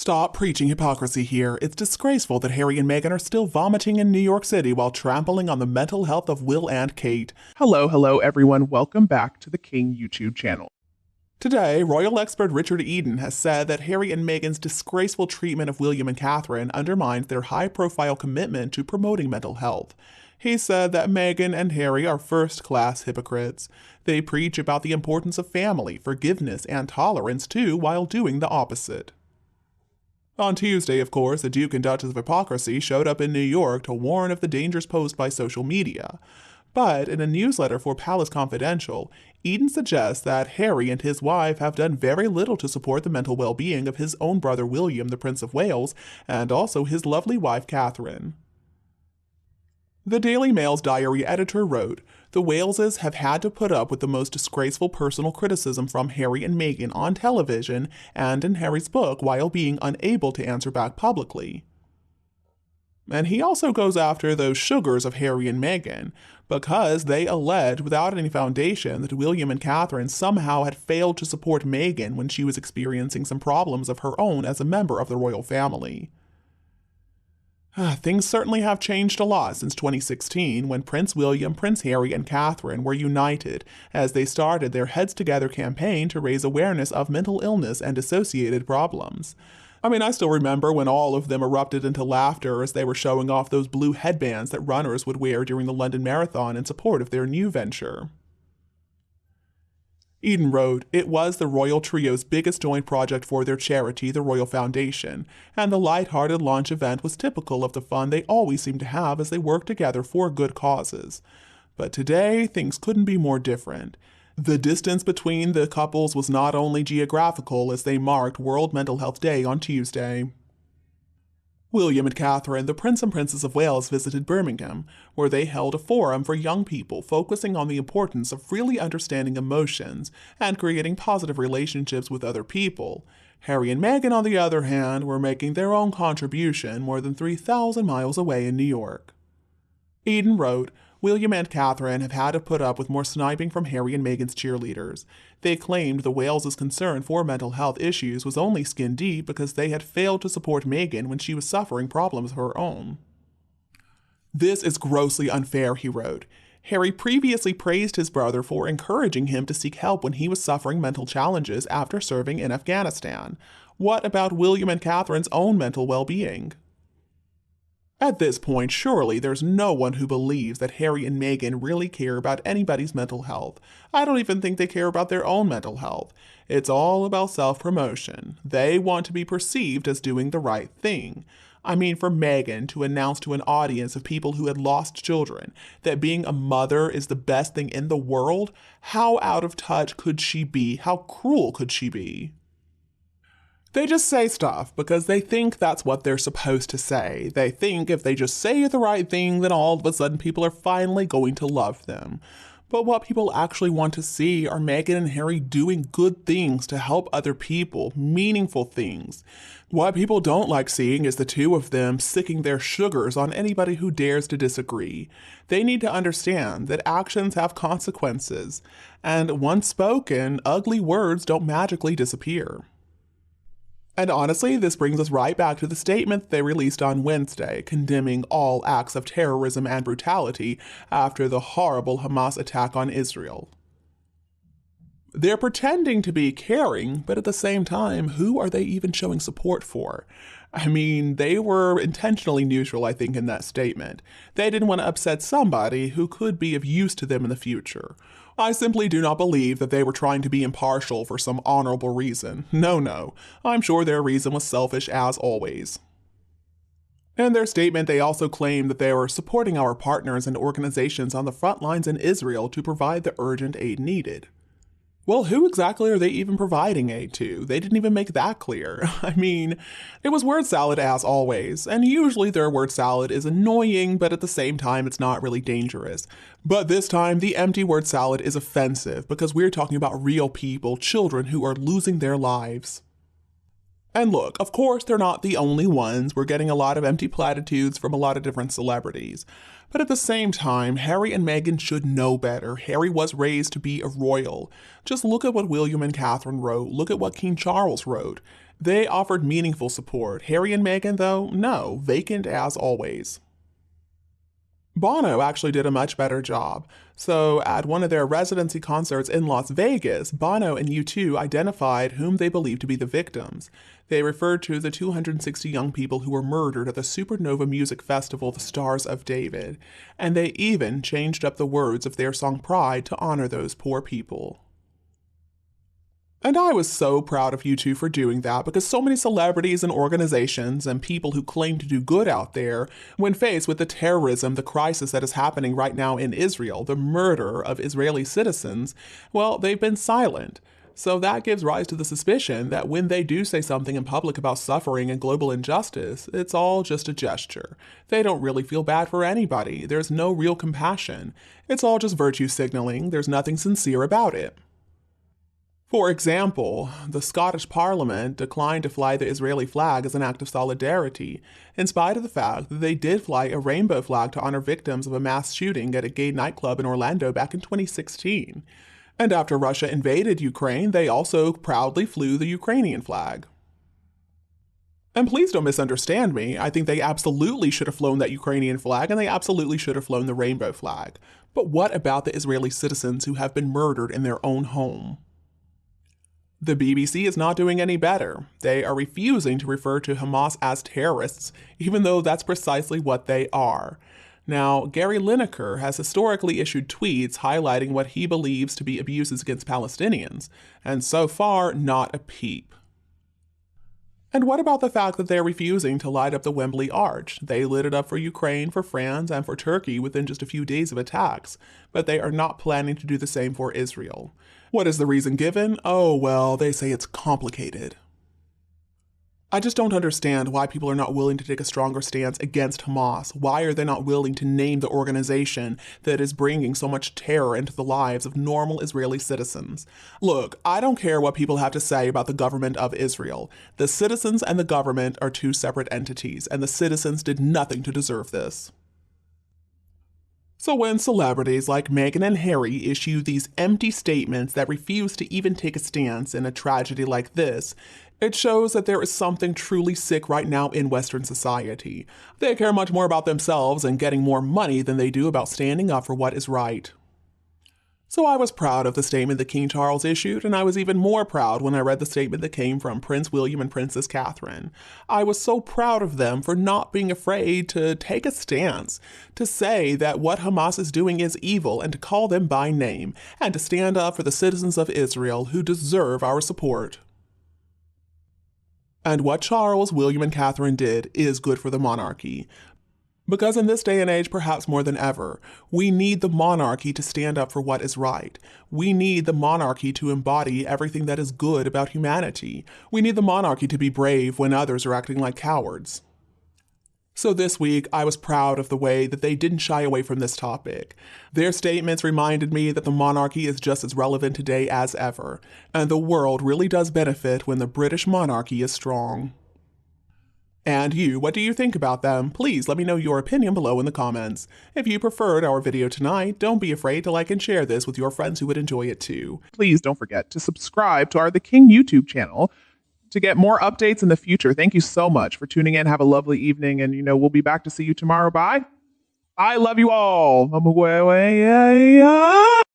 Stop preaching hypocrisy here. It's disgraceful that Harry and Meghan are still vomiting in New York City while trampling on the mental health of Will and Kate. Hello everyone. Welcome back to the King YouTube channel. Today, royal expert Richard Eden has said that Harry and Meghan's disgraceful treatment of William and Catherine undermines their high-profile commitment to promoting mental health. He said that Meghan and Harry are first-class hypocrites. They preach about the importance of family, forgiveness, and tolerance too, while doing the opposite. On Tuesday, of course, the Duke and Duchess of Hypocrisy showed up in New York to warn of the dangers posed by social media. But in a newsletter for Palace Confidential, Eden suggests that Harry and his wife have done very little to support the mental well-being of his own brother William, the Prince of Wales, and also his lovely wife Catherine. The Daily Mail's diary editor wrote, "The Waleses have had to put up with the most disgraceful personal criticism from Harry and Meghan on television and in Harry's book while being unable to answer back publicly." And he also goes after those sugars of Harry and Meghan, because they allege without any foundation that William and Catherine somehow had failed to support Meghan when she was experiencing some problems of her own as a member of the royal family. Things certainly have changed a lot since 2016, when Prince William, Prince Harry, and Catherine were united as they started their Heads Together campaign to raise awareness of mental illness and associated problems. I still remember when all of them erupted into laughter as they were showing off those blue headbands that runners would wear during the London Marathon in support of their new venture. Eden wrote, "It was the royal trio's biggest joint project for their charity, the Royal Foundation, and the light-hearted launch event was typical of the fun they always seem to have as they work together for good causes. But today, things couldn't be more different. The distance between the couples was not only geographical as they marked World Mental Health Day on Tuesday." William and Catherine, the Prince and Princess of Wales, visited Birmingham, where they held a forum for young people focusing on the importance of really understanding emotions and creating positive relationships with other people. Harry and Meghan, on the other hand, were making their own contribution more than 3,000 miles away in New York. Eden wrote, "William and Catherine have had to put up with more sniping from Harry and Meghan's cheerleaders. They claimed the Wales' concern for mental health issues was only skin deep because they had failed to support Meghan when she was suffering problems of her own. This is grossly unfair," he wrote. "Harry previously praised his brother for encouraging him to seek help when he was suffering mental challenges after serving in Afghanistan. What about William and Catherine's own mental well-being?" At this point, surely there's no one who believes that Harry and Meghan really care about anybody's mental health. I don't even think they care about their own mental health. It's all about self-promotion. They want to be perceived as doing the right thing. For Meghan to announce to an audience of people who had lost children that being a mother is the best thing in the world, how out of touch could she be? How cruel could she be? They just say stuff because they think that's what they're supposed to say. They think if they just say the right thing, then all of a sudden people are finally going to love them. But what people actually want to see are Meghan and Harry doing good things to help other people, meaningful things. What people don't like seeing is the two of them sicking their sugars on anybody who dares to disagree. They need to understand that actions have consequences, and once spoken, ugly words don't magically disappear. And honestly, this brings us right back to the statement they released on Wednesday, condemning all acts of terrorism and brutality after the horrible Hamas attack on Israel. They're pretending to be caring, but at the same time, who are they even showing support for? They were intentionally neutral, I think, in that statement. They didn't want to upset somebody who could be of use to them in the future. I simply do not believe that they were trying to be impartial for some honorable reason. No. I'm sure their reason was selfish as always. In their statement, they also claimed that they were supporting our partners and organizations on the front lines in Israel to provide the urgent aid needed. Well, who exactly are they even providing aid to? They didn't even make that clear. It was word salad as always, and usually their word salad is annoying, but at the same time, it's not really dangerous. But this time, the empty word salad is offensive because we're talking about real people, children who are losing their lives. And look, of course, they're not the only ones. We're getting a lot of empty platitudes from a lot of different celebrities. But at the same time, Harry and Meghan should know better. Harry was raised to be a royal. Just look at what William and Catherine wrote. Look at what King Charles wrote. They offered meaningful support. Harry and Meghan, though, no, vacant as always. Bono actually did a much better job. So, at one of their residency concerts in Las Vegas, Bono and U2 identified whom they believed to be the victims. They referred to the 260 young people who were murdered at the Supernova music festival, The Stars of David, and they even changed up the words of their song Pride to honor those poor people. And I was so proud of U2 for doing that, because so many celebrities and organizations and people who claim to do good out there, when faced with the terrorism, the crisis that is happening right now in Israel, the murder of Israeli citizens, well, they've been silent. So that gives rise to the suspicion that when they do say something in public about suffering and global injustice, it's all just a gesture. They don't really feel bad for anybody. There's no real compassion. It's all just virtue signaling. There's nothing sincere about it. For example, the Scottish Parliament declined to fly the Israeli flag as an act of solidarity, in spite of the fact that they did fly a rainbow flag to honor victims of a mass shooting at a gay nightclub in Orlando back in 2016. And after Russia invaded Ukraine, they also proudly flew the Ukrainian flag. And please don't misunderstand me. I think they absolutely should have flown that Ukrainian flag, and they absolutely should have flown the rainbow flag. But what about the Israeli citizens who have been murdered in their own home? The BBC is not doing any better. They are refusing to refer to Hamas as terrorists, even though that's precisely what they are. Now, Gary Lineker has historically issued tweets highlighting what he believes to be abuses against Palestinians, and so far, not a peep. And what about the fact that they're refusing to light up the Wembley Arch? They lit it up for Ukraine, for France, and for Turkey within just a few days of attacks, but they are not planning to do the same for Israel. What is the reason given? Oh, well, they say it's complicated. I just don't understand why people are not willing to take a stronger stance against Hamas. Why are they not willing to name the organization that is bringing so much terror into the lives of normal Israeli citizens? Look, I don't care what people have to say about the government of Israel. The citizens and the government are two separate entities, and the citizens did nothing to deserve this. So when celebrities like Meghan and Harry issue these empty statements that refuse to even take a stance in a tragedy like this, it shows that there is something truly sick right now in Western society. They care much more about themselves and getting more money than they do about standing up for what is right. So I was proud of the statement that King Charles issued, and I was even more proud when I read the statement that came from Prince William and Princess Catherine. I was so proud of them for not being afraid to take a stance, to say that what Hamas is doing is evil and to call them by name, and to stand up for the citizens of Israel who deserve our support. And what Charles, William, and Catherine did is good for the monarchy. Because in this day and age, perhaps more than ever, we need the monarchy to stand up for what is right. We need the monarchy to embody everything that is good about humanity. We need the monarchy to be brave when others are acting like cowards. So this week, I was proud of the way that they didn't shy away from this topic. Their statements reminded me that the monarchy is just as relevant today as ever, and the world really does benefit when the British monarchy is strong. And you, what do you think about them? Please let me know your opinion below in the comments. If you preferred our video tonight, don't be afraid to like and share this with your friends who would enjoy it too. Please don't forget to subscribe to our The King YouTube channel to get more updates in the future. Thank you so much for tuning in. Have a lovely evening, and we'll be back to see you tomorrow. Bye. I love you all.